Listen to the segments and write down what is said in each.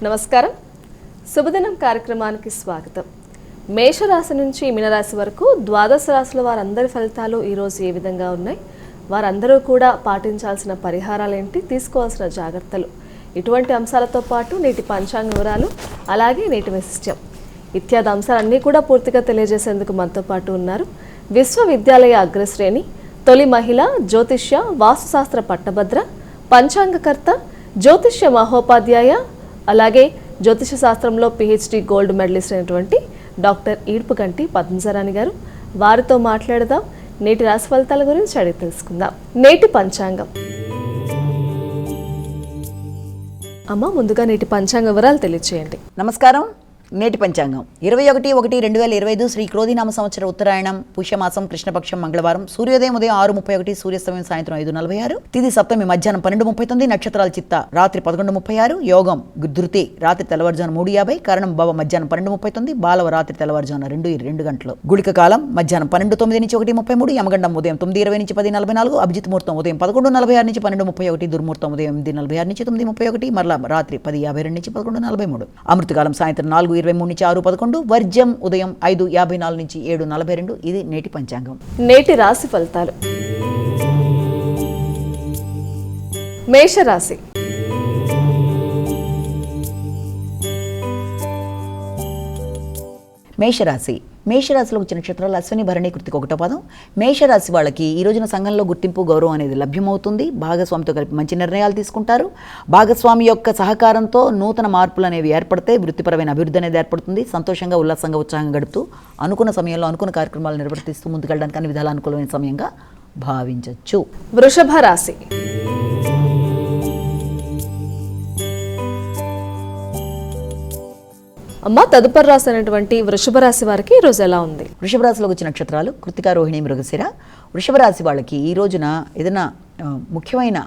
నమస్కారం. శుభదినం కార్యక్రమానికి స్వాగతం. మేషరాశి నుంచి మీనరాశి వరకు ద్వాదశ రాశుల వారందరి ఫలితాలు ఈరోజు ఏ విధంగా ఉన్నాయి, వారందరూ కూడా పాటించాల్సిన పరిహారాలు ఏంటి, తీసుకోవాల్సిన జాగ్రత్తలు, ఇటువంటి అంశాలతో పాటు నేటి పంచాంగ వివరాలు, అలాగే నేటి వైశిష్ట్యం ఇత్యాది అంశాలన్నీ కూడా పూర్తిగా తెలియజేసేందుకు మనతో పాటు ఉన్నారు విశ్వవిద్యాలయ అగ్రశ్రేణి, తొలి మహిళ, జ్యోతిష్య వాస్తుశాస్త్ర పట్టభద్ర, పంచాంగకర్త, జ్యోతిష్య మహోపాధ్యాయ, అలాగే జ్యోతిష శాస్త్రంలో పిహెచ్డి గోల్డ్ మెడలిస్ట్ అయినటువంటి డాక్టర్ ఈడ్పుగంటి పద్మజరాణి గారు. వారితో మాట్లాడదాం. నేటి రాశి ఫలితాల గురించి అడిగి తెలుసుకుందాం. నేటి పంచాంగం. అమ్మ, ముందుగా నేటి పంచాంగ వివరాలు తెలియచేయండి. నమస్కారం. నేటి పంచాంగం 21/1/2025 శ్రీ క్రోధినామ సంవత్సర ఉత్తరాయణం, పుష్యమాసం, కృష్ణపక్షం, మంగళవారం. సూర్యోదయం ఉదయం 6:31, సూర్యాస్తమయం సాయంత్రం 5:46, తిథి సప్తమి మధ్యాహ్నం 12:39, నక్షత్రాల చిత్త రాత్రి 11:36, యోగం ధృతి రాత్రి తెల్లవారుజాను 3:50, కరణం భవ మధ్యాహ్నం 12:39, బాలవ రాత్రి తెల్లవారుజాను 2 గంటలు, గుళిక కాలం మధ్యాహ్నం 12:09 నుంచి 1:33, యమగండం ఉదయం 9:20 నుంచి 10:44, అభిజిత్ ముహూర్తం ఉదయం 11:46 నుంచి 12:31, దుర్ముహూర్తం ఉదయం 8:46 నుంచి 9:31, మరలా రాత్రి 10:52 నుంచి 11:43, అమృతకాలం సాయంత్రం 4:23 నుంచి 6:11, వర్జ్యం ఉదయం 5:54 నుంచి 7:42. ఇది నేటి పంచాంగం. నేటి రాశి ఫలితాలు. మేషరాశి. మేషరాశిలో వచ్చిన నక్షత్రాలు అశ్విని, భరణి, కృతిక 1వ పాదం. మేషరాశి వాళ్ళకి ఈ రోజున సంఘంలో గుర్తింపు, గౌరవం అనేది లభ్యమవుతుంది. భాగస్వామితో కలిపి మంచి నిర్ణయాలు తీసుకుంటారు. భాగస్వామి యొక్క సహకారంతో నూతన మార్పులు అనేవి ఏర్పడతాయి. వృత్తిపరమైన అభివృద్ధి అనేది ఏర్పడుతుంది. సంతోషంగా, ఉల్లాసంగా, ఉత్సాహంగా గడుపుతూ అనుకున్న సమయంలో అనుకున్న కార్యక్రమాలు నిర్వర్తిస్తూ ముందుకెళ్ళడానికి అన్ని విధాల అనుకూలమైన సమయంగా భావించవచ్చు. వృషభ రాశి. అమ్మ, తదుపరి రాశి అయినటువంటి వృషభ రాశి వారికి ఈ రోజు ఎలా ఉంది? వృషభ రాశిలోకి వచ్చిన నక్షత్రాలు కృతిక, రోహిణి, మృగశిర. వృషభ రాశి వాళ్ళకి ఈ రోజున ఏదైనా ముఖ్యమైన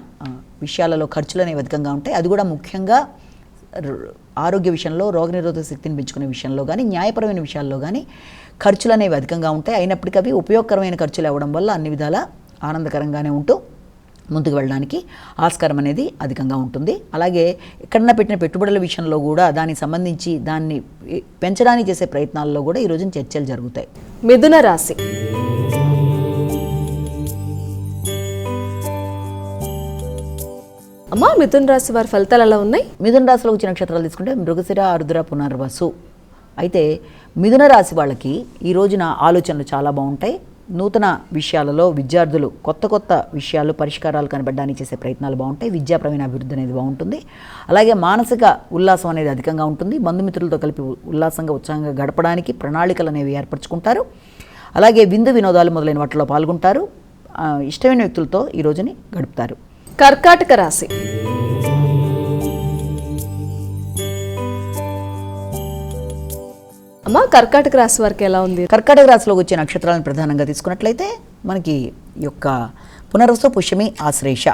విషయాలలో ఖర్చులు అనేవి అధికంగా ఉంటాయి. అది కూడా ముఖ్యంగా ఆరోగ్య విషయంలో, రోగనిరోధక శక్తిని పెంచుకునే విషయంలో కానీ, న్యాయపరమైన విషయాల్లో కానీ ఖర్చులు అనేవి అధికంగా ఉంటాయి. అయినప్పటికీ అవి ఉపయోగకరమైన ఖర్చులు అవ్వడం వల్ల అన్ని విధాల ఆనందకరంగానే ఉంటూ ముందుకు వెళ్ళడానికి ఆస్కారం అనేది అధికంగా ఉంటుంది. అలాగే ఎక్కడన్నా పెట్టిన పెట్టుబడుల విషయంలో కూడా దానికి సంబంధించి దాన్ని పెంచడానికి చేసే ప్రయత్నాల్లో కూడా ఈరోజు చర్చలు జరుగుతాయి. మిథున రాశి. అమ్మా, మిథున రాశి వారి ఫలితాలు ఎలా ఉన్నాయి? మిథున రాశిలో వచ్చిన నక్షత్రాలు తీసుకుంటే మృగశిర, ఆరుద్ర, పునర్వసు. అయితే మిథున రాశి వాళ్ళకి ఈ రోజున ఆలోచనలు చాలా బాగుంటాయి. నూతన విషయాలలో విద్యార్థులు కొత్త విషయాలు, పరిష్కారాలు కనబడడానికి చేసే ప్రయత్నాలు బాగుంటాయి. విద్యాపరమైన అభివృద్ధి అనేది బాగుంటుంది. అలాగే మానసిక ఉల్లాసం అనేది అధికంగా ఉంటుంది. బంధుమిత్రులతో కలిపి ఉల్లాసంగా, ఉత్సాహంగా గడపడానికి ప్రణాళికలు అనేవి ఏర్పరచుకుంటారు. అలాగే విందు వినోదాలు మొదలైన వాటిలో పాల్గొంటారు. ఇష్టమైన వ్యక్తులతో ఈ రోజుని గడుపుతారు. కర్కాటక రాశి. అమ్మా, కర్కాటక రాశి వారికి ఎలా ఉంది? కర్కాటక రాశిలోకి వచ్చే నక్షత్రాలను ప్రధానంగా తీసుకున్నట్లయితే మనకి ఈ యొక్క పునర్వసు, పుష్యమి, ఆశ్లేష.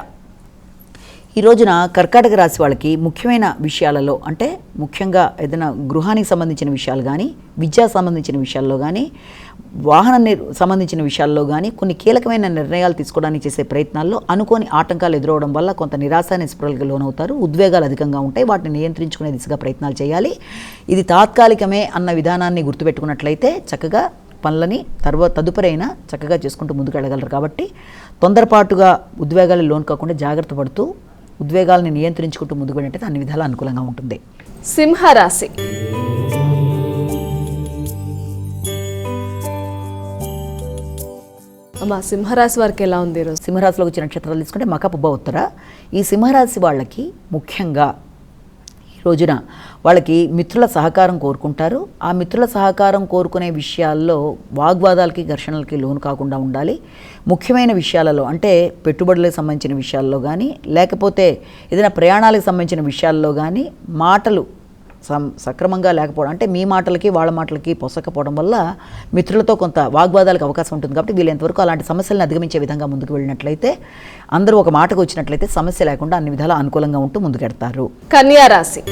ఈ రోజున కర్కాటక రాశి వాళ్ళకి ముఖ్యమైన విషయాలలో, అంటే ముఖ్యంగా ఏదైనా గృహానికి సంబంధించిన విషయాలు కానీ, విద్యా సంబంధించిన విషయాల్లో కానీ, వాహనం సంబంధించిన విషయాల్లో కానీ కొన్ని కీలకమైన నిర్ణయాలు తీసుకోవడానికి చేసే ప్రయత్నాల్లో అనుకోని ఆటంకాలు ఎదురవడం వల్ల కొంత నిరాశ, నిస్పృహలకు లోనవుతారు. ఉద్వేగాలు అధికంగా ఉంటాయి. వాటిని నియంత్రించుకునే దిశగా ప్రయత్నాలు చేయాలి. ఇది తాత్కాలికమే అన్న విధానాన్ని గుర్తుపెట్టుకున్నట్లయితే చక్కగా పనులని తదుపరైనా చక్కగా చేసుకుంటూ ముందుకు వెళ్ళగలరు. కాబట్టి తొందరపాటుగా ఉద్వేగాలు లోను కాకుండా జాగ్రత్త పడుతూ ఉద్వేగాలను నియంత్రించుకుంటూ ముందుకు వెళ్ళినట్టయితే అన్ని విధాలా అనుకూలంగా ఉంటుంది. సింహరాశి. అమ్మా, సింహరాశి వారికి ఎలా ఉంది ఈరోజు? సింహరాశిలోకి వచ్చిన నక్షత్రాలు తీసుకుంటే మక, పుబ్బ, ఉత్తర. ఈ సింహరాశి వాళ్ళకి ముఖ్యంగా ఈ రోజున వాళ్ళకి మిత్రుల సహకారం కోరుకుంటారు. ఆ మిత్రుల సహకారం కోరుకునే విషయాల్లో వాగ్వాదాలకి, ఘర్షణలకి లోను కాకుండా ఉండాలి. ముఖ్యమైన విషయాలలో, అంటే పెట్టుబడులకు సంబంధించిన విషయాల్లో కానీ, లేకపోతే ఏదైనా ప్రయాణాలకు సంబంధించిన విషయాల్లో కానీ మాటలు సక్రమంగా లేకపోవడం, అంటే మీ మాటలకి వాళ్ళ మాటలకి పొసకపోవడం వల్ల మిత్రులతో కొంత వాగ్వాదాలకు అవకాశం ఉంటుంది. కాబట్టి వీళ్ళంతవరకు అలాంటి సమస్యలను అధిగమించే విధంగా ముందుకు వెళ్ళినట్లయితే, అందరూ ఒక మాటకు వచ్చినట్లయితే సమస్య లేకుండా అన్ని విధాలా అనుకూలంగా ఉంటూ ముందుకెడతారు. కన్యా రాశి.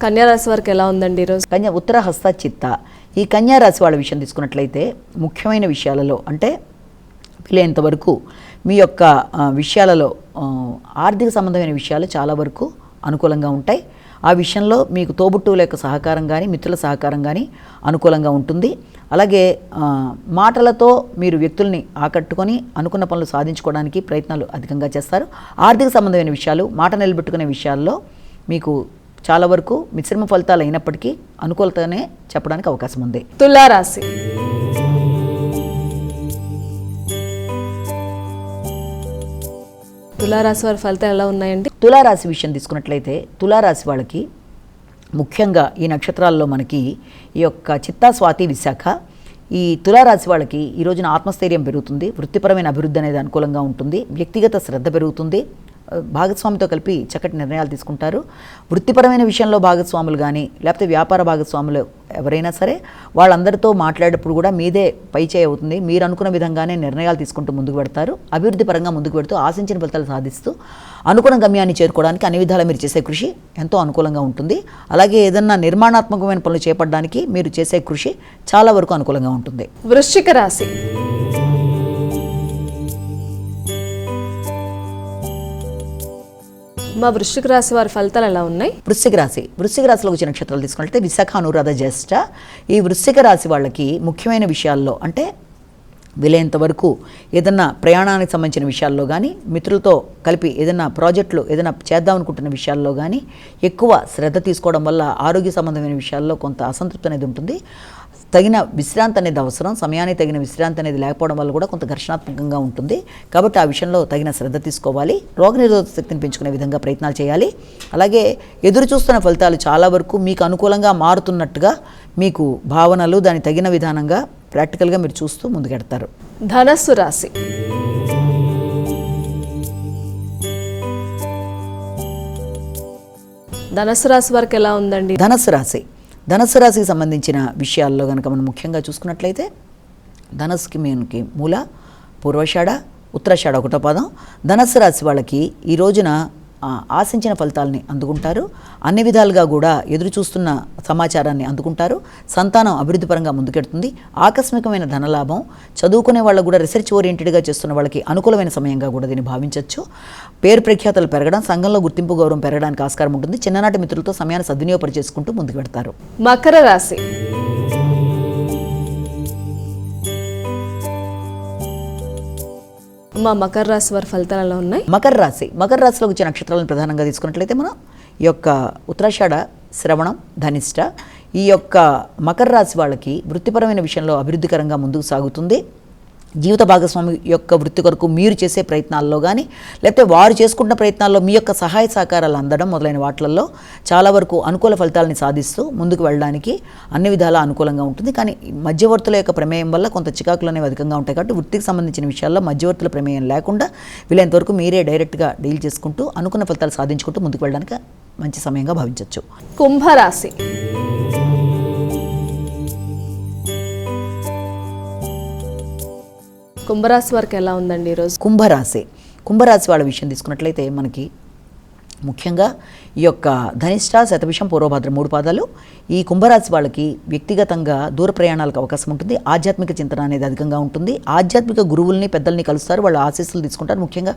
కన్యా రాశి వారికి ఎలా ఉందండి ఈరోజు? కన్యా, ఉత్తర, హస్త, చిత్త. ఈ కన్యా రాశి వాళ్ళ విషయం తీసుకున్నట్లయితే ముఖ్యమైన విషయాలలో, అంటే వీలైనంత వరకు మీ యొక్క విషయాలలో ఆర్థిక సంబంధమైన విషయాలు చాలా వరకు అనుకూలంగా ఉంటాయి. ఆ విషయంలో మీకు తోబుట్టువుల యొక్క సహకారం కానీ మిత్రుల సహకారం కానీ అనుకూలంగా ఉంటుంది. అలాగే మాటలతో మీరు వ్యక్తుల్ని ఆకట్టుకొని అనుకున్న పనులు సాధించుకోవడానికి ప్రయత్నాలు అధికంగా చేస్తారు. ఆర్థిక సంబంధమైన విషయాలు, మాట నిలబెట్టుకునే విషయాల్లో మీకు చాలా వరకు మిశ్రమ ఫలితాలు అయినప్పటికీ అనుకూలతనే చెప్పడానికి అవకాశం ఉంది. తులారాశి. తులారాశి వారి ఫలితాలు ఎలా ఉన్నాయండి? తులారాశి విషయం తీసుకున్నట్లయితే తులారాశి వాళ్ళకి ముఖ్యంగా ఈ నక్షత్రాల్లో మనకి ఈ యొక్క చిత్తా, స్వాతి, విశాఖ, ఈ తులారాశి వాళ్ళకి ఈ రోజున ఆత్మస్థైర్యం పెరుగుతుంది. వృత్తిపరమైన అభివృద్ధి అనేది అనుకూలంగా ఉంటుంది. వ్యక్తిగత శ్రద్ధ పెరుగుతుంది. భాగస్వామితో కలిపి చక్కటి నిర్ణయాలు తీసుకుంటారు. వృత్తిపరమైన విషయంలో భాగస్వాములు కానీ లేకపోతే వ్యాపార భాగస్వాములు ఎవరైనా సరే వాళ్ళందరితో మాట్లాడేటప్పుడు కూడా మీదే పైచేయి అవుతుంది. మీరు అనుకున్న విధంగానే నిర్ణయాలు తీసుకుంటూ ముందుకు పెడతారు. అభివృద్ధి పరంగా ముందుకు పెడుతూ ఆశించిన ఫలితాలు సాధిస్తూ అనుకున్న గమ్యాన్ని చేరుకోవడానికి అన్ని విధాలా మీరు చేసే కృషి ఎంతో అనుకూలంగా ఉంటుంది. అలాగే ఏదన్నా నిర్మాణాత్మకమైన పనులు చేపట్టడానికి మీరు చేసే కృషి చాలా వరకు అనుకూలంగా ఉంటుంది. వృశ్చిక రాశి. మా వృశ్చిక రాశి వారి ఫలితాలు ఎలా ఉన్నాయి? వృశ్చిక రాశిలో వచ్చిన నక్షత్రాలు తీసుకున్నట్లయితే విశాఖ, అనురాధ, జ్యేష్ఠ. ఈ వృశ్చిక రాశి వాళ్ళకి ముఖ్యమైన విషయాల్లో అంటే వీలైనంత వరకు ఏదన్నా ప్రయాణానికి సంబంధించిన విషయాల్లో కానీ మిత్రులతో కలిపి ఏదైనా ప్రాజెక్టులు ఏదైనా చేద్దాం అనుకుంటున్న విషయాల్లో కానీ ఎక్కువ శ్రద్ధ తీసుకోవడం వల్ల ఆరోగ్య సంబంధమైన విషయాల్లో కొంత అసంతృప్తి అనేది ఉంటుంది. తగిన విశ్రాంతి అనేది అవసరం. సమయానికి తగిన విశ్రాంతి అనేది లేకపోవడం వల్ల కూడా కొంత ఘర్షణాత్మకంగా ఉంటుంది. కాబట్టి ఆ విషయంలో తగిన శ్రద్ధ తీసుకోవాలి. రోగనిరోధక శక్తిని పెంచుకునే విధంగా ప్రయత్నాలు చేయాలి. అలాగే ఎదురు చూస్తున్న ఫలితాలు చాలా వరకు మీకు అనుకూలంగా మారుతున్నట్టుగా మీకు భావనలు దాని తగిన విధానంగా ప్రాక్టికల్గా మీరు చూస్తూ ముందుకెడతారు. ధనస్సు రాశి. ధనస్సు రాశి వారికి ఎలా ఉందండి? ధనస్సు రాశికి సంబంధించిన విషయాల్లో కనుక మనం ముఖ్యంగా చూసుకున్నట్లయితే ధనస్సుకి మనకి మూల, పూర్వషాఢ, ఉత్తరాషాఢ ఒకటో పాదం. ధనస్సు రాశి వాళ్ళకి ఈ రోజున ఆశించిన ఫలితాలని అందుకుంటారు. అన్ని విధాలుగా కూడా ఎదురు చూస్తున్న సమాచారాన్ని అందుకుంటారు. సంతానం అభివృద్ధి పరంగా ముందుకెడుతుంది. ఆకస్మికమైన ధనలాభం. చదువుకునే వాళ్ళకు కూడా రీసెర్చ్ ఓరియంటెడ్గా చేస్తున్న వాళ్ళకి అనుకూలమైన సమయంగా కూడా దీన్ని భావించవచ్చు. పేరు ప్రఖ్యాతలు పెరగడం, సంఘంలో గుర్తింపు గౌరవం పెరగడానికి ఆస్కారం ఉంటుంది. చిన్ననాటి మిత్రులతో సమయాన్ని సద్వినియోగపరిచేసుకుంటూ ముందుకు పెడతారు. మకర రాశి. మా మకర రాశి వారి ఫలితాలు ఎలా ఉన్నాయి? మకర రాశిలో వచ్చే నక్షత్రాలను ప్రధానంగా తీసుకున్నట్లయితే మనం ఈ యొక్క ఉత్తరాషాఢ, శ్రవణం, ధనిష్ట, ఈ యొక్క మకర రాశి వాళ్ళకి వృత్తిపరమైన విషయంలో అభివృద్ధికరంగా ముందుకు సాగుతుంది. జీవిత భాగస్వామి యొక్క వృత్తి కొరకు మీరు చేసే ప్రయత్నాల్లో కానీ లేకపోతే వారు చేసుకుంటున్న ప్రయత్నాల్లో మీ యొక్క సహాయ సహకారాలు అందడం మొదలైన వాటిల్లో చాలా వరకు అనుకూల ఫలితాలని సాధిస్తూ ముందుకు వెళ్ళడానికి అన్ని విధాలా అనుకూలంగా ఉంటుంది. కానీ మధ్యవర్తుల యొక్క ప్రమేయం వల్ల కొంత చికాకులు అనేవి అధికంగా ఉంటాయి. కాబట్టి వృత్తికి సంబంధించిన విషయాల్లో మధ్యవర్తుల ప్రమేయం లేకుండా వీలైనంతవరకు మీరే డైరెక్ట్గా డీల్ చేసుకుంటూ అనుకున్న ఫలితాలు సాధించుకుంటూ ముందుకు వెళ్ళడానికి మంచి సమయంగా భావించవచ్చు. కుంభరాశి. కుంభరాశి వారికి ఎలా ఉందండి ఈరోజు? కుంభరాశి వాళ్ళ విషయం తీసుకున్నట్లయితే మనకి ముఖ్యంగా ఈ యొక్క ధనిష్ట, శతభిషం, పూర్వభద్ర 3 పాదాలు. ఈ కుంభరాశి వాళ్ళకి వ్యక్తిగతంగా దూర ప్రయాణాలకు అవకాశం ఉంటుంది. ఆధ్యాత్మిక చింతన అనేది అధికంగా ఉంటుంది. ఆధ్యాత్మిక గురువుల్ని, పెద్దల్ని కలుస్తారు. వాళ్ళ ఆశీస్సులు తీసుకుంటారు. ముఖ్యంగా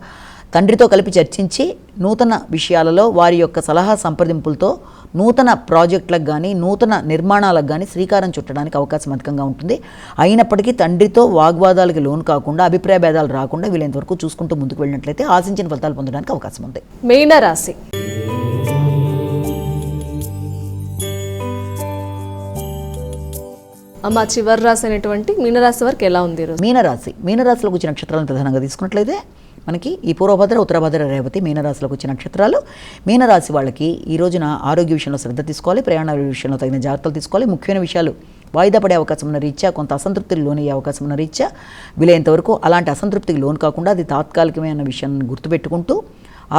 తండ్రితో కలిపి చర్చించి నూతన విషయాలలో వారి యొక్క సలహా సంప్రదింపులతో నూతన ప్రాజెక్టులకు కానీ నూతన నిర్మాణాలకు కానీ శ్రీకారం చుట్టడానికి అవకాశం అధికంగా ఉంటుంది. అయినప్పటికీ తండ్రితో వాగ్వాదాలకు లోను కాకుండా, అభిప్రాయ భేదాలు రాకుండా వీలైనంతవరకు చూసుకుంటూ ముందుకు వెళ్ళినట్లయితే ఆశించిన ఫలితాలు పొందడానికి అవకాశం ఉంది. మీనరాశి. అమ్మ చివరి రాశి అయినటువంటి మీనరాశి వారికి ఎలా ఉంది ఈరోజు? మీనరాశిలోకి వచ్చిన నక్షత్రాలను ప్రధానంగా తీసుకున్నట్లయితే మనకి ఈ పూర్వభద్ర, ఉత్తరభద్ర, రేవతి మీనరాశిలోకి వచ్చిన నక్షత్రాలు. మీనరాశి వాళ్ళకి ఈ రోజున ఆరోగ్య విషయంలో శ్రద్ధ తీసుకోవాలి. ప్రయాణాల విషయంలో తగిన జాగ్రత్తలు తీసుకోవాలి. ముఖ్యమైన విషయాలు వాయిదా పడే అవకాశం ఉన్న రీత్యా, కొంత అసంతృప్తికి లోనయ్యే అవకాశం ఉన్న రీత్యా వీలైనంతవరకు అలాంటి అసంతృప్తికి లోను కాకుండా అది తాత్కాలికమైన విషయాన్ని గుర్తుపెట్టుకుంటూ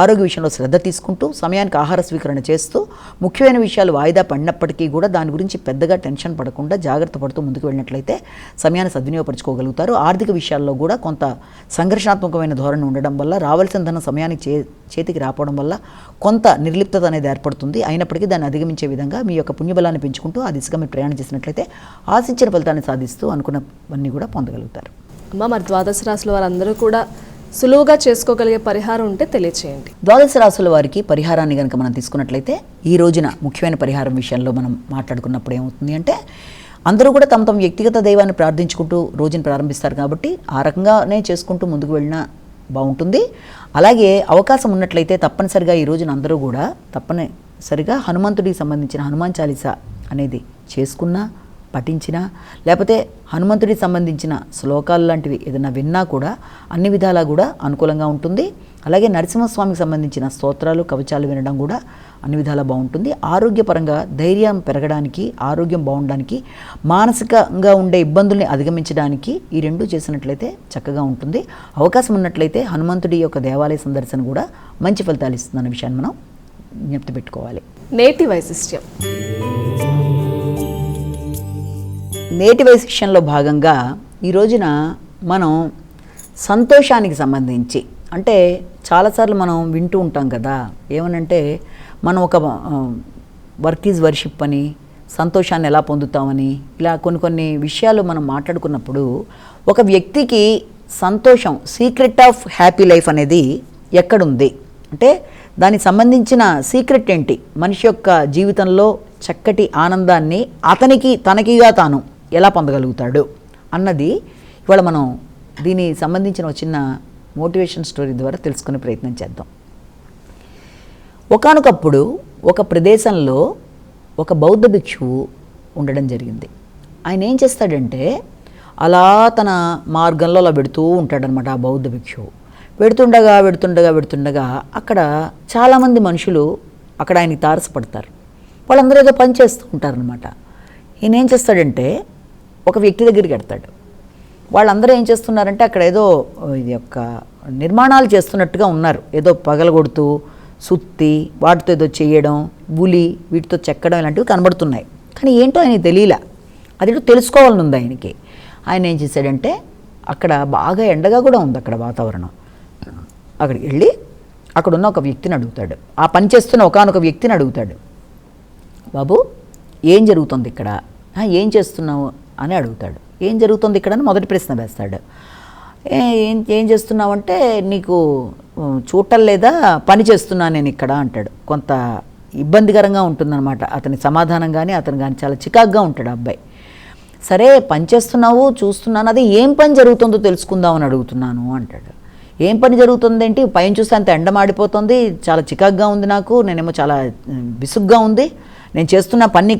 ఆరోగ్య విషయంలో శ్రద్ధ తీసుకుంటూ సమయానికి ఆహార స్వీకరణ చేస్తూ ముఖ్యమైన విషయాలు వాయిదా పడినప్పటికీ కూడా దాని గురించి పెద్దగా టెన్షన్ పడకుండా జాగ్రత్త పడుతూ ముందుకు వెళ్ళినట్లయితే సమయాన్ని సద్వినియోగపరచుకోగలుగుతారు. ఆర్థిక విషయాల్లో కూడా కొంత సంఘర్షణాత్మకమైన ధోరణి ఉండడం వల్ల రావాల్సిన ధనం సమయానికి చేతికి రావడం వల్ల కొంత నిర్లిప్తత అనేది ఏర్పడుతుంది. అయినప్పటికీ దాన్ని అధిగమించే విధంగా మీ యొక్క పుణ్యబలాన్ని పెంచుకుంటూ ఆ దిశగా మీరు ప్రయాణం చేసినట్లయితే ఆశించిన ఫలితాన్ని సాధిస్తూ అనుకున్నవన్నీ కూడా పొందగలుగుతారు. అమ్మ మరి ద్వాదశ రాశుల వారందరూ కూడా సులువుగా చేసుకోగలిగే పరిహారం ఉంటే తెలియచేయండి. ద్వాదశ రాశుల వారికి పరిహారాన్ని కనుక మనం తీసుకున్నట్లయితే ఈ రోజున ముఖ్యమైన పరిహారం విషయంలో మనం మాట్లాడుకున్నప్పుడు ఏమవుతుంది అంటే, అందరూ కూడా తమ తమ వ్యక్తిగత దైవాన్ని ప్రార్థించుకుంటూ రోజును ప్రారంభిస్తారు కాబట్టి ఆ రకంగానే చేసుకుంటూ ముందుకు వెళ్ళినా బాగుంటుంది. అలాగే అవకాశం ఉన్నట్లయితే తప్పనిసరిగా ఈ రోజున అందరూ కూడా తప్పనిసరిగా హనుమంతుడికి సంబంధించిన హనుమాన్ చాలీసా అనేది చేసుకున్నా, పఠించినా, లేకపోతే హనుమంతుడికి సంబంధించిన శ్లోకాలు లాంటివి ఏదైనా విన్నా కూడా అన్ని విధాలా కూడా అనుకూలంగా ఉంటుంది. అలాగే నరసింహస్వామికి సంబంధించిన స్తోత్రాలు, కవచాలు వినడం కూడా అన్ని విధాలా బాగుంటుంది. ఆరోగ్యపరంగా ధైర్యం పెరగడానికి, ఆరోగ్యం బాగుండడానికి, మానసికంగా ఉండే ఇబ్బందుల్ని అధిగమించడానికి ఈ రెండు చేసినట్లయితే చక్కగా ఉంటుంది. అవకాశం ఉన్నట్లయితే హనుమంతుడి యొక్క దేవాలయ సందర్శన కూడా మంచి ఫలితాలు ఇస్తుందన్న విషయాన్ని మనం జ్ఞప్తి పెట్టుకోవాలి. నేటి వైశిష్ట్యం. నేటి వైశిష్యంలో భాగంగా ఈ రోజున మనం సంతోషానికి సంబంధించి, అంటే చాలాసార్లు మనం వింటూ ఉంటాం కదా, ఏమనంటే మనం ఒక వర్క్ ఈజ్ వర్షిప్ అని, సంతోషాన్ని ఎలా పొందుతామని, ఇలా కొన్ని విషయాలు మనం మాట్లాడుకున్నప్పుడు ఒక వ్యక్తికి సంతోషం, సీక్రెట్ ఆఫ్ హ్యాపీ లైఫ్ అనేది ఎక్కడుంది అంటే దానికి సంబంధించిన సీక్రెట్ ఏంటి, మనిషి యొక్క జీవితంలో చక్కటి ఆనందాన్ని తనకిగా తాను ఎలా పొందగలుగుతాడు అన్నది ఇవాళ మనం దీనికి సంబంధించిన ఒక చిన్న మోటివేషన్ స్టోరీ ద్వారా తెలుసుకునే ప్రయత్నం చేద్దాం. ఒకానొకప్పుడు ఒక ప్రదేశంలో ఒక బౌద్ధ భిక్షువు ఉండడం జరిగింది. ఆయన ఏం చేస్తాడంటే అలా తన మార్గంలో అలా పెడుతూ ఉంటాడనమాట. ఆ బౌద్ధ భిక్షువు పెడుతుండగా అక్కడ చాలామంది మనుషులు అక్కడ ఆయనకి తారసపడతారు. వాళ్ళందరూ ఏదో పని చేస్తూ ఉంటారనమాట. ఈయన ఏం చేస్తాడంటే ఒక వ్యక్తి దగ్గరికి వెళ్తాడు. వాళ్ళందరూ ఏం చేస్తున్నారంటే అక్కడ ఏదో ఇది యొక్క నిర్మాణాలు చేస్తున్నట్టుగా ఉన్నారు. ఏదో పగలగొడుతూ, సుత్తి, వాటితో ఏదో చేయడం, ఉలి, వీటితో చెక్కడం ఇలాంటివి కనబడుతున్నాయి. కానీ ఏంటో ఆయనకి తెలియలా, అదేంటో తెలుసుకోవాలని ఉంది ఆయనకి. ఆయన ఏం చేశాడంటే అక్కడ బాగా ఎండగా కూడా ఉంది అక్కడ వాతావరణం. అక్కడికి వెళ్ళి అక్కడున్న ఒక వ్యక్తిని అడుగుతాడు. ఆ పని చేస్తున్న ఒకానొక వ్యక్తిని అడుగుతాడు, బాబు ఏం జరుగుతుంది ఇక్కడ, ఏం చేస్తున్నావు అని అడుగుతాడు. ఏం జరుగుతుంది ఇక్కడ అని మొదటి ప్రశ్న వేస్తాడు. ఏం చేస్తున్నావు అంటే నీకు చూడటం లేదా, పని చేస్తున్నాను నేను ఇక్కడ అంటాడు. కొంత ఇబ్బందికరంగా ఉంటుందన్నమాట అతని సమాధానం కానీ అతను కానీ చాలా చికాగ్గా ఉంటాడు అబ్బాయి. సరే పని చేస్తున్నావు చూస్తున్నాను, అదే ఏం పని జరుగుతుందో తెలుసుకుందామని అడుగుతున్నాను అంటాడు. ఏం పని జరుగుతుంది ఏంటి, పైన చూస్తే అంత ఎండ మాడిపోతుంది, చాలా చికాగ్గా ఉంది నాకు, నేనేమో చాలా విసుగ్గా ఉంది, నేను చేస్తున్న పని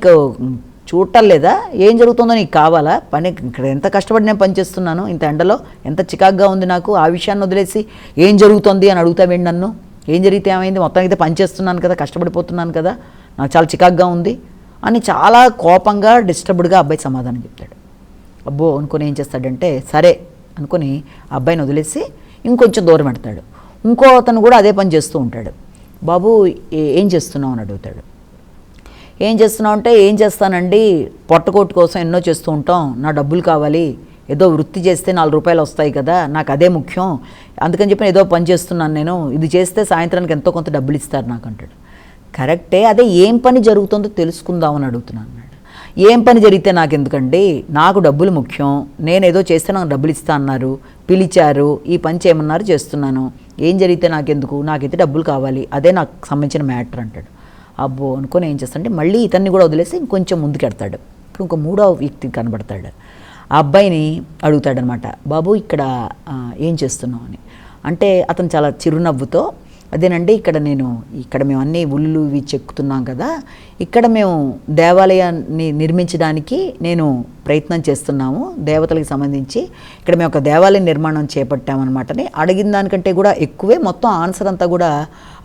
చూడటం లేదా, ఏం జరుగుతుందో నీకు కావాలా, పని ఇక్కడ ఎంత కష్టపడి నేను పని చేస్తున్నాను, ఇంత ఎండలో ఎంత చికాగ్గా ఉంది నాకు, ఆ విషయాన్ని వదిలేసి ఏం జరుగుతుంది అని అడుగుతావేంటి నన్ను, ఏం జరిగితే ఏమైంది, మొత్తం అయితే పని చేస్తున్నాను కదా, కష్టపడిపోతున్నాను కదా, నాకు చాలా చికాగ్గా ఉంది అని చాలా కోపంగా డిస్టర్బ్డ్గా అబ్బాయి సమాధానం చెప్తాడు. అబ్బో అనుకుని ఏం చేస్తాడంటే సరే అనుకుని అబ్బాయిని వదిలేసి ఇంకొంచెం దూరం పెడతాడు. ఇంకో అతను కూడా అదే పని చేస్తూ ఉంటాడు. బాబు ఏం చేస్తున్నావు అని అడుగుతాడు. ఏం చేస్తున్నావు అంటే ఏం చేస్తానండి, పొట్టకోటి కోసం ఎన్నో చేస్తూ ఉంటాం, నా డబ్బులు కావాలి, ఏదో వృత్తి చేస్తే 4 రూపాయలు వస్తాయి కదా, నాకు అదే ముఖ్యం, అందుకని చెప్పి ఏదో పని చేస్తున్నాను నేను, ఇది చేస్తే సాయంత్రానికి ఎంతో కొంత డబ్బులు ఇస్తారు నాకు అంటాడు. కరెక్టే, అదే ఏం పని జరుగుతుందో తెలుసుకుందామని అడుగుతున్నాను అన్నాడు. ఏం పని జరిగితే నాకు ఎందుకండి, నాకు డబ్బులు ముఖ్యం, నేను ఏదో చేస్తే నాకు డబ్బులు ఇస్తా అన్నారు, పిలిచారు, ఈ పని చేయమన్నారు, చేస్తున్నాను, ఏం జరిగితే నాకెందుకు, నాకైతే డబ్బులు కావాలి, అదే నాకు సంబంధించిన మ్యాటర్ అంటాడు. అబ్బో అనుకొని ఏం చేస్తాడంటే మళ్ళీ ఇతన్ని కూడా వదిలేసి ఇంకొంచెం ముందుకెడతాడు. ఇప్పుడు ఇంకో 3వ వ్యక్తి కనబడతాడు. ఆ అబ్బాయిని అడుగుతాడనమాట, బాబు ఇక్కడ ఏం చేస్తున్నావు అని. అంటే అతను చాలా చిరునవ్వుతో, అదేనండి ఇక్కడ మేము అన్నీ ఉల్లు ఇవి చెక్కుతున్నాం కదా, ఇక్కడ మేము దేవాలయాన్ని నిర్మించడానికి నేను ప్రయత్నం చేస్తున్నాము, దేవతలకు సంబంధించి ఇక్కడ మేము ఒక దేవాలయ నిర్మాణం చేపట్టామన్నమాటని అడిగిన దానికంటే కూడా ఎక్కువే మొత్తం ఆన్సర్ అంతా కూడా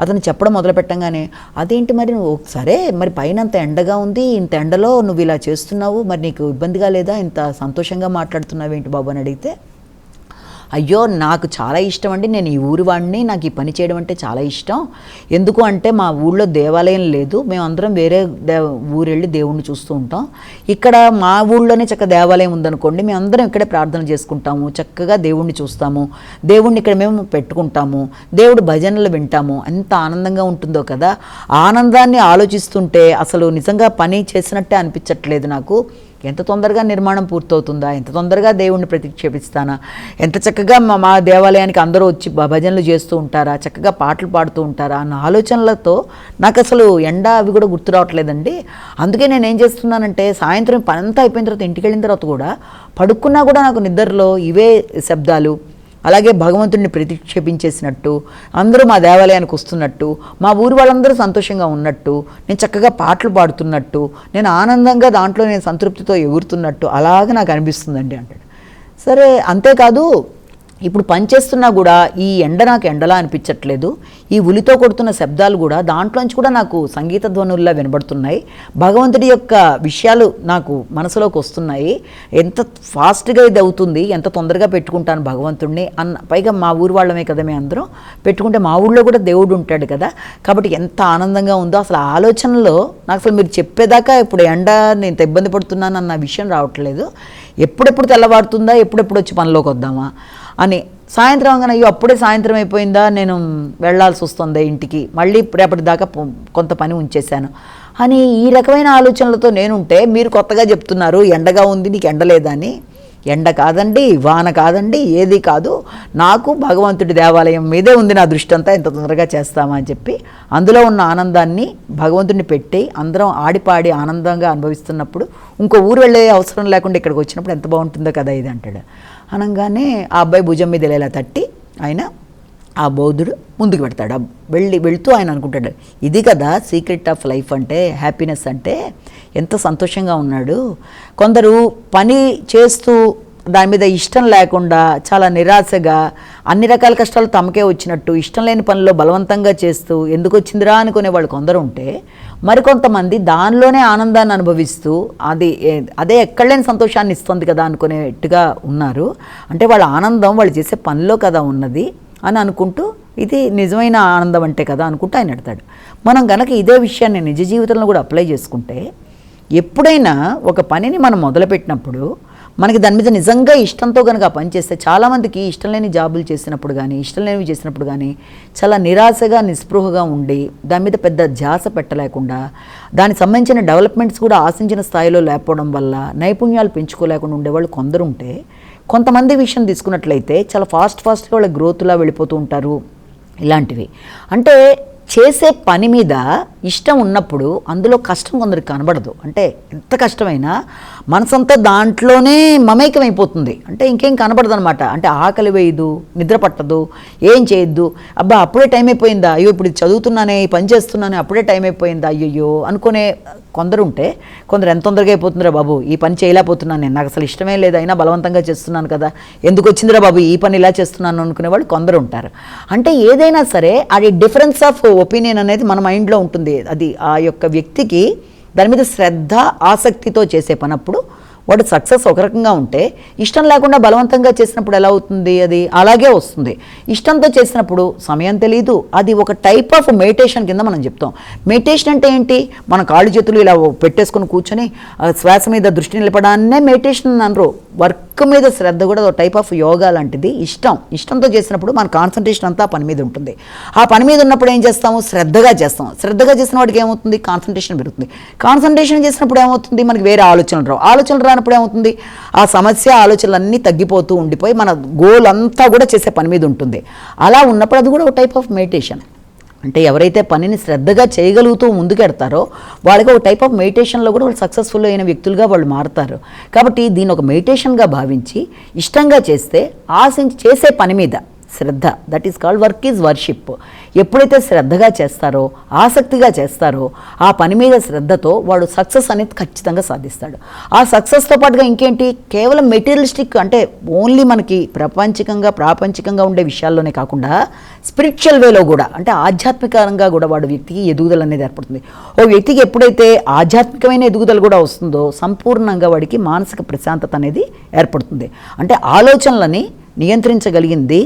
అతను చెప్పడం మొదలుపెట్టంగానే, అదేంటి మరి నువ్వు సరే మరి పైన అంత ఎండగా ఉంది, ఇంత ఎండలో నువ్వు ఇలా చేస్తున్నావు, మరి నీకు ఇబ్బందిగా లేదా, ఇంత సంతోషంగా మాట్లాడుతున్నావు ఏంటి బాబు అని అడిగితే, అయ్యో నాకు చాలా ఇష్టం అండి, నేను ఈ ఊరి వాడిని, నాకు ఈ పని చేయడం అంటే చాలా ఇష్టం, ఎందుకు అంటే మా ఊళ్ళో దేవాలయం లేదు, మేమందరం వేరే ఊరు వెళ్ళి దేవుణ్ణి చూస్తూ ఉంటాం, ఇక్కడ మా ఊళ్ళోనే చక్కగా దేవాలయం ఉందనుకోండి, మేమందరం ఇక్కడే ప్రార్థన చేసుకుంటాము, చక్కగా దేవుణ్ణి చూస్తాము, దేవుణ్ణి ఇక్కడ మేము పెట్టుకుంటాము, దేవుడు భజనలు వింటాము, ఎంత ఆనందంగా ఉంటుందో కదా, ఆనందాన్ని ఆలోచిస్తుంటే అసలు నిజంగా పని చేసినట్టే అనిపించట్లేదు నాకు, ఎంత తొందరగా నిర్మాణం పూర్తవుతుందా, ఎంత తొందరగా దేవుణ్ణి ప్రతిక్షేపిస్తానా, ఎంత చక్కగా మా దేవాలయానికి అందరూ వచ్చి భజనలు చేస్తూ ఉంటారా, చక్కగా పాటలు పాడుతూ ఉంటారా అన్న ఆలోచనలతో నాకు అసలు ఎండ అవి కూడా గుర్తు రావట్లేదండి. అందుకే నేను ఏం చేస్తున్నానంటే సాయంత్రం పని అంతా అయిపోయిన తర్వాత ఇంటికి వెళ్ళిన తర్వాత కూడా పడుకున్నా కూడా నాకు నిద్రలో ఇవే శబ్దాలు, అలాగే భగవంతుడిని ప్రతిక్షేపించేసినట్టు, అందరూ మా దేవాలయానికి వస్తున్నట్టు, మా ఊరి వాళ్ళందరూ సంతోషంగా ఉన్నట్టు, నేను చక్కగా పాటలు పాడుతున్నట్టు, నేను ఆనందంగా దాంట్లో నేను సంతృప్తితో ఎగురుతున్నట్టు అలాగే నాకు అనిపిస్తుందండి అంటాడు. సరే, అంతేకాదు ఇప్పుడు పనిచేస్తున్నా కూడా ఈ ఎండ నాకు ఎండలా అనిపించట్లేదు, ఈ ఉలితో కొడుతున్న శబ్దాలు కూడా దాంట్లోంచి కూడా నాకు సంగీత ధ్వనుల్లా వినబడుతున్నాయి, భగవంతుడి యొక్క విషయాలు నాకు మనసులోకి వస్తున్నాయి, ఎంత ఫాస్ట్గా ఇది అవుతుంది, ఎంత తొందరగా పెట్టుకుంటాను భగవంతుడిని అన్న, పైగా మా ఊరు వాళ్ళమే కదా మేము అందరం, పెట్టుకుంటే మా ఊళ్ళో కూడా దేవుడు ఉంటాడు కదా, కాబట్టి ఎంత ఆనందంగా ఉందో అసలు ఆలోచనలో నాకు అసలు మీరు చెప్పేదాకా ఇప్పుడు ఎండ నేను ఇబ్బంది పడుతున్నాను అన్న విషయం రావట్లేదు. ఎప్పుడెప్పుడు తెల్లవారుతుందా, ఎప్పుడెప్పుడు వచ్చి పనిలోకి వద్దామా అని. సాయంత్రం అవగానే అయ్యో అప్పుడే సాయంత్రం అయిపోయిందా, నేను వెళ్ళాల్సి వస్తుంది ఇంటికి, మళ్ళీ రేపటిదాకా కొంత పని ఉంచేశాను అని ఈ రకమైన ఆలోచనలతో నేనుంటే మీరు కొత్తగా చెప్తున్నారు ఎండగా ఉంది నీకు ఎండలేదని. ఎండ కాదండి, వాన కాదండి, ఏది కాదు, నాకు భగవంతుడి దేవాలయం మీదే ఉంది నా దృష్టి అంతా, ఎంత తొందరగా చేస్తామా అని చెప్పి అందులో ఉన్న ఆనందాన్ని భగవంతుడిని పెట్టి అందరం ఆడిపాడి ఆనందంగా అనుభవిస్తున్నప్పుడు ఇంకో ఊరు వెళ్ళే అవసరం లేకుండా ఇక్కడికి వచ్చినప్పుడు ఎంత బాగుంటుందో కదా ఇది అంటాడు. అనగానే ఆ అబ్బాయి భుజం మీద ఇలా తట్టి ఆయన ఆ బౌద్ధుడు ముందుకు పెడతాడు. వెళ్తూ ఆయన అనుకుంటాడు, ఇది కదా సీక్రెట్ ఆఫ్ లైఫ్ అంటే, హ్యాపీనెస్ అంటే, ఎంత సంతోషంగా ఉన్నాడు. కొందరు పని చేస్తూ దాని మీద ఇష్టం లేకుండా చాలా నిరాశగా అన్ని రకాల కష్టాలు తమకే వచ్చినట్టు ఇష్టం లేని పనిలో బలవంతంగా చేస్తూ ఎందుకు వచ్చిందిరా అనుకునే వాళ్ళు కొందరు ఉంటే, మరికొంతమంది దానిలోనే ఆనందాన్ని అనుభవిస్తూ అదే ఎక్కడలేని సంతోషాన్ని ఇస్తుంది కదా అనుకునేట్టుగా ఉన్నారు. అంటే వాళ్ళ ఆనందం వాళ్ళు చేసే పనిలో కదా ఉన్నది అని అనుకుంటూ ఇది నిజమైన ఆనందం అంటే కదా అనుకుంటూ ఆయన ఎడతాడు. మనం కనుక ఇదే విషయాన్ని నిజ జీవితంలో కూడా అప్లై చేసుకుంటే, ఎప్పుడైనా ఒక పనిని మనం మొదలుపెట్టినప్పుడు మనకి దాని మీద నిజంగా ఇష్టంతో కనుక ఆ పని చేస్తే, చాలామందికి ఇష్టం లేని జాబులు చేసినప్పుడు కానీ ఇష్టం లేనివి చేసినప్పుడు కానీ చాలా నిరాశగా నిస్పృహగా ఉండి దాని మీద పెద్ద ధ్యాస పెట్టలేకుండా, దానికి సంబంధించిన డెవలప్మెంట్స్ కూడా ఆశించిన స్థాయిలో లేకపోవడం వల్ల నైపుణ్యాలు పెంచుకోలేకుండా ఉండేవాళ్ళు కొందరు ఉంటే, కొంతమంది విషయం తీసుకున్నట్లయితే చాలా ఫాస్ట్గా వాళ్ళ గ్రోత్లా వెళ్ళిపోతూ ఉంటారు. ఇలాంటివి అంటే చేసే పని మీద ఇష్టం ఉన్నప్పుడు అందులో కష్టం కొందరికి కనబడదు. అంటే ఎంత కష్టమైనా మనసంతా దాంట్లోనే మమేకమైపోతుంది. అంటే ఇంకేం కనబడదు అనమాట. అంటే ఆకలి వేయదు, నిద్ర పట్టదు, ఏం చేయొద్దు, అబ్బా అప్పుడే టైం అయిపోయిందా, అయ్యో ఇప్పుడు చదువుతున్నానే, ఈ పని చేస్తున్నానే, అప్పుడే టైం అయిపోయిందా, అయ్యయ్యో అనుకునే కొందరు ఉంటే, కొందరు ఎంత తొందరగా అయిపోతుందిరా బాబు, ఈ పని చేయలేకపోతున్నాను నేను, నాకు అసలు ఇష్టమే లేదు, అయినా బలవంతంగా చేస్తున్నాను కదా, ఎందుకు వచ్చిందిరా బాబు ఈ పని ఇలా చేస్తున్నాను అనుకునే వాళ్ళు కొందరు ఉంటారు. అంటే ఏదైనా సరే అది డిఫరెన్స్ ఆఫ్ ఒపీనియన్ అనేది మన మైండ్లో ఉంటుంది. అది ఆ యొక్క వ్యక్తికి దాని మీద శ్రద్ధ ఆసక్తితో చేసే పనప్పుడు వాడు సక్సెస్ ఒక రకంగా ఉంటే, ఇష్టం లేకుండా బలవంతంగా చేసినప్పుడు ఎలా అవుతుంది, అది అలాగే వస్తుంది. ఇష్టంతో చేసినప్పుడు సమయం తెలియదు. అది ఒక టైప్ ఆఫ్ మెడిటేషన్ కింద మనం చెప్తాం. మెడిటేషన్ అంటే ఏంటి, మన కాళ్ళు చేతులు ఇలా పెట్టేసుకొని కూర్చొని శ్వాస మీద దృష్టి నిలపడాన్నే మెడిటేషన్ అనరు. వర్క్ మీద శ్రద్ధ కూడా ఒక టైప్ ఆఫ్ యోగా లాంటిది. ఇష్టంతో చేసినప్పుడు మన కాన్సన్ట్రేషన్ అంతా పని మీద ఉంటుంది. ఆ పని మీద ఉన్నప్పుడు ఏం చేస్తాము, శ్రద్ధగా చేస్తాం. శ్రద్ధగా చేసిన వాడికి ఏమవుతుంది, కాన్సన్ట్రేషన్ పెరుగుతుంది. కాన్సన్ట్రేషన్ చేసినప్పుడు ఏమవుతుంది, మనకి వేరే ఆలోచనలు రానప్పుడు ఏమవుతుంది, ఆ సమస్య ఆలోచనలన్నీ తగ్గిపోతూ ఉండిపోయి మన గోల్ అంతా కూడా చేసే పని మీద ఉంటుంది. అలా ఉన్నప్పుడు అది కూడా ఒక టైప్ ఆఫ్ మెడిటేషన్. అంటే ఎవరైతే పనిని శ్రద్ధగా చేయగలుగుతూ ముందుకెడతారో వాళ్ళకి ఒక టైప్ ఆఫ్ మెడిటేషన్లో కూడా వాళ్ళు సక్సెస్ఫుల్ అయిన వ్యక్తులుగా వాళ్ళు మారుతారు. కాబట్టి దీన్ని ఒక మెడిటేషన్గా భావించి ఇష్టంగా చేస్తే ఆశించి చేసే పని మీద శ్రద్ధ, that is called work is worship. ఎప్పుడైతే శ్రద్ధగా చేస్తారో, ఆసక్తిగా చేస్తారో, ఆ పని మీద శ్రద్ధతో వాడు సక్సెస్ అనేది ఖచ్చితంగా సాధిస్తాడు. ఆ సక్సెస్తో పాటుగా ఇంకేంటి, కేవలం మెటీరియలిస్టిక్ అంటే ఓన్లీ మనకి ప్రాపంచికంగా ఉండే విషయాల్లోనే కాకుండా స్పిరిచువల్ వేలో కూడా, అంటే ఆధ్యాత్మికంగా కూడా వాడు వ్యక్తికి ఎదుగుదల అనేది ఏర్పడుతుంది. ఓ వ్యక్తికి ఎప్పుడైతే ఆధ్యాత్మికమైన ఎదుగుదల కూడా వస్తుందో సంపూర్ణంగా వాడికి మానసిక ప్రశాంతత అనేది ఏర్పడుతుంది. అంటే ఆలోచనలని నియంత్రించగలిగింది,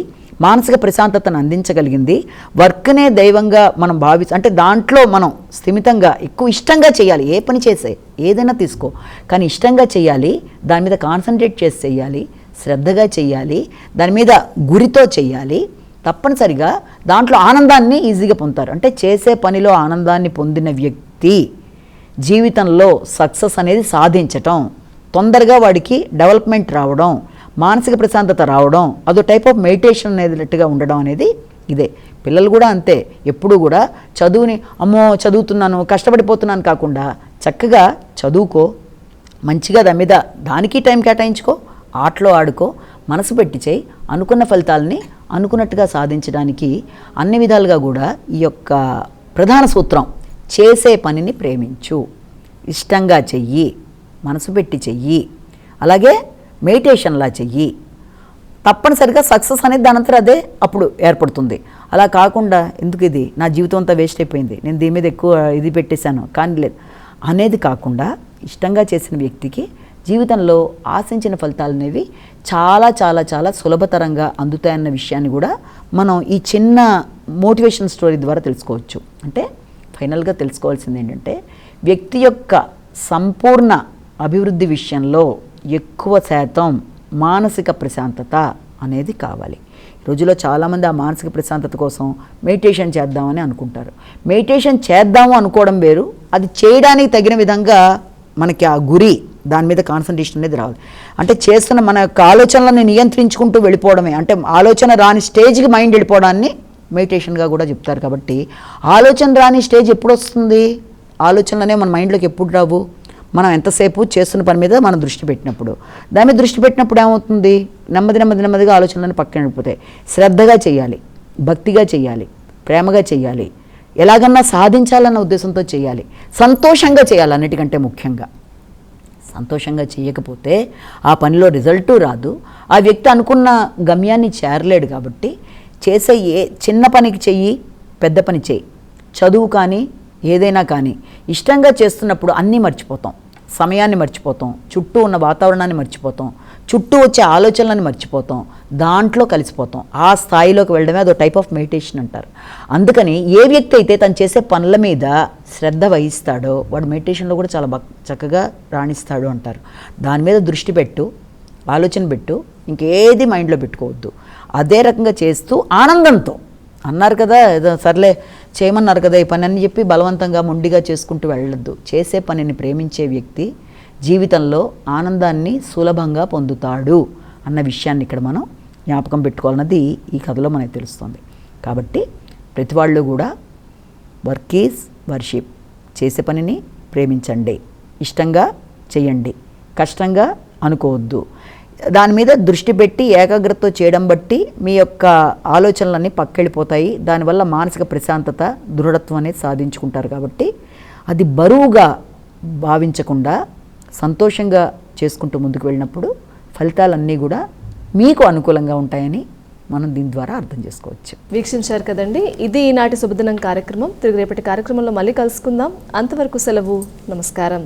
మానసిక ప్రశాంతతను అందించగలిగింది, వర్క్నే దైవంగా మనం అంటే దాంట్లో మనం స్థిమితంగా ఎక్కువ ఇష్టంగా చేయాలి. ఏ పని చేసే ఏదైనా తీసుకో, కానీ ఇష్టంగా చేయాలి, దాని మీద కాన్సన్ట్రేట్ చేసి చేయాలి, శ్రద్ధగా చేయాలి, దాని మీద గురితో చేయాలి. తప్పనిసరిగా దాంట్లో ఆనందాన్ని ఈజీగా పొందుతారు. అంటే చేసే పనిలో ఆనందాన్ని పొందిన వ్యక్తి జీవితంలో సక్సెస్ అనేది సాధించటం తొందరగా వాడికి డెవలప్మెంట్ రావడం, మానసిక ప్రశాంతత రావడం, అదో టైప్ ఆఫ్ మెడిటేషన్ అనేదిగా ఉండడం అనేది ఇదే. పిల్లలు కూడా అంతే, ఎప్పుడు కూడా చదువుని అమ్మో చదువుతున్నాను కష్టపడిపోతున్నాను కాకుండా చక్కగా చదువుకో, మంచిగా దాని మీద దానికి టైం కేటాయించుకో, ఆటలో ఆడుకో, మనసు పెట్టి చేయి, అనుకున్న ఫలితాలని అనుకున్నట్టుగా సాధించడానికి అన్ని విధాలుగా కూడా ఈ యొక్క ప్రధాన సూత్రం చేసే పనిని ప్రేమించు, ఇష్టంగా చెయ్యి, మనసు పెట్టి చెయ్యి, అలాగే మెడిటేషన్లా చెయ్యి. తప్పనిసరిగా సక్సెస్ అనేది దానంతరం అదే అప్పుడు ఏర్పడుతుంది. అలా కాకుండా ఎందుకు ఇది నా జీవితం అంతా వేస్ట్ అయిపోయింది, నేను దీని మీద ఎక్కువ ఇది పెట్టేశాను కానీ లేదు అనేది కాకుండా ఇష్టంగా చేసిన వ్యక్తికి జీవితంలో ఆశించిన ఫలితాలు అనేవి చాలా చాలా చాలా సులభతరంగా అందుతాయన్న విషయాన్ని కూడా మనం ఈ చిన్న మోటివేషన్ స్టోరీ ద్వారా తెలుసుకోవచ్చు. అంటే ఫైనల్గా తెలుసుకోవాల్సింది ఏంటంటే వ్యక్తి యొక్క సంపూర్ణ అభివృద్ధి విషయంలో ఎక్కువ శాతం మానసిక ప్రశాంతత అనేది కావాలి. రోజులో చాలామంది ఆ మానసిక ప్రశాంతత కోసం మెడిటేషన్ చేద్దామని అనుకుంటారు. మెడిటేషన్ చేద్దాము అనుకోవడం వేరు, అది చేయడానికి తగిన విధంగా మనకి ఆ గురి దాని మీద కాన్సన్ట్రేషన్ అనేది రావాలి. అంటే చేస్తున్న మన యొక్క ఆలోచనలను నియంత్రించుకుంటూ వెళ్ళిపోవడమే, అంటే ఆలోచన రాని స్టేజ్కి మైండ్ వెళ్ళిపోవడాన్ని మెడిటేషన్గా కూడా చెప్తారు. కాబట్టి ఆలోచన రాని స్టేజ్ ఎప్పుడు వస్తుంది? ఆలోచనలనే మన మైండ్లోకి ఎప్పుడు రావు? మనం ఎంతసేపు చేస్తున్న పని మీద మనం దృష్టి పెట్టినప్పుడు, దాని మీద దృష్టి పెట్టినప్పుడు ఏమవుతుంది? నెమ్మదిగా ఆలోచనలను పక్కన వెళ్ళిపోతాయి. శ్రద్ధగా చేయాలి, భక్తిగా చేయాలి, ప్రేమగా చేయాలి, ఎలాగన్నా సాధించాలన్న ఉద్దేశంతో చేయాలి, సంతోషంగా చేయాలి. అన్నిటికంటే ముఖ్యంగా సంతోషంగా చేయకపోతే ఆ పనిలో రిజల్టు రాదు, ఆ వ్యక్తి అనుకున్న గమ్యాన్ని చేరలేడు. కాబట్టి చేసే ఏ చిన్న పనికి చెయ్యి, పెద్ద పని చెయ్యి, చదువు కానీ ఏదైనా కానీ ఇష్టంగా చేస్తున్నప్పుడు అన్నీ మర్చిపోతాం, సమయాన్ని మర్చిపోతాం, చుట్టూ ఉన్న వాతావరణాన్ని మర్చిపోతాం, చుట్టూ వచ్చే ఆలోచనలను మర్చిపోతాం, దాంట్లో కలిసిపోతాం. ఆ స్థాయిలోకి వెళ్ళడమే అదో టైప్ ఆఫ్ మెడిటేషన్ అంటారు. అందుకని ఏ వ్యక్తి అయితే తను చేసే పనుల మీద శ్రద్ధ వహిస్తాడో వాడు మెడిటేషన్లో కూడా చాలా చక్కగా రాణిస్తాడు అంటారు. దాని మీద దృష్టి పెట్టు, ఆలోచన పెట్టు, ఇంకేది మైండ్లో పెట్టుకోవద్దు. అదే రకంగా చేస్తూ ఆనందంతో అన్నారు కదా, ఏదో సర్లే చేయమన్నారు కదా ఈ పని అని చెప్పి బలవంతంగా మొండిగా చేసుకుంటూ వెళ్ళొద్దు. చేసే పనిని ప్రేమించే వ్యక్తి జీవితంలో ఆనందాన్ని సులభంగా పొందుతాడు అన్న విషయాన్ని ఇక్కడ మనం జ్ఞాపకం పెట్టుకోవాలన్నది ఈ కథలో మనకు తెలుస్తుంది. కాబట్టి ప్రతి వాళ్ళు కూడా వర్క్ ఈజ్ వర్షిప్, చేసే పనిని ప్రేమించండి, ఇష్టంగా చేయండి, కష్టంగా అనుకోవద్దు. దాని మీద దృష్టి పెట్టి ఏకాగ్రతతో చేయడం బట్టి మీ యొక్క ఆలోచనలన్నీ పక్కెళ్ళిపోతాయి. దానివల్ల మానసిక ప్రశాంతత, దృఢత్వం అనేది సాధించుకుంటారు. కాబట్టి అది బరువుగా భావించకుండా సంతోషంగా చేసుకుంటూ ముందుకు వెళ్ళినప్పుడు ఫలితాలన్నీ కూడా మీకు అనుకూలంగా ఉంటాయని మనం దీని ద్వారా అర్థం చేసుకోవచ్చు. వీక్షించారు కదండి, ఇది ఈనాటి శుభదినం కార్యక్రమం. తిరిగి రేపటి కార్యక్రమంలో మళ్ళీ కలుసుకుందాం. అంతవరకు సెలవు, నమస్కారం.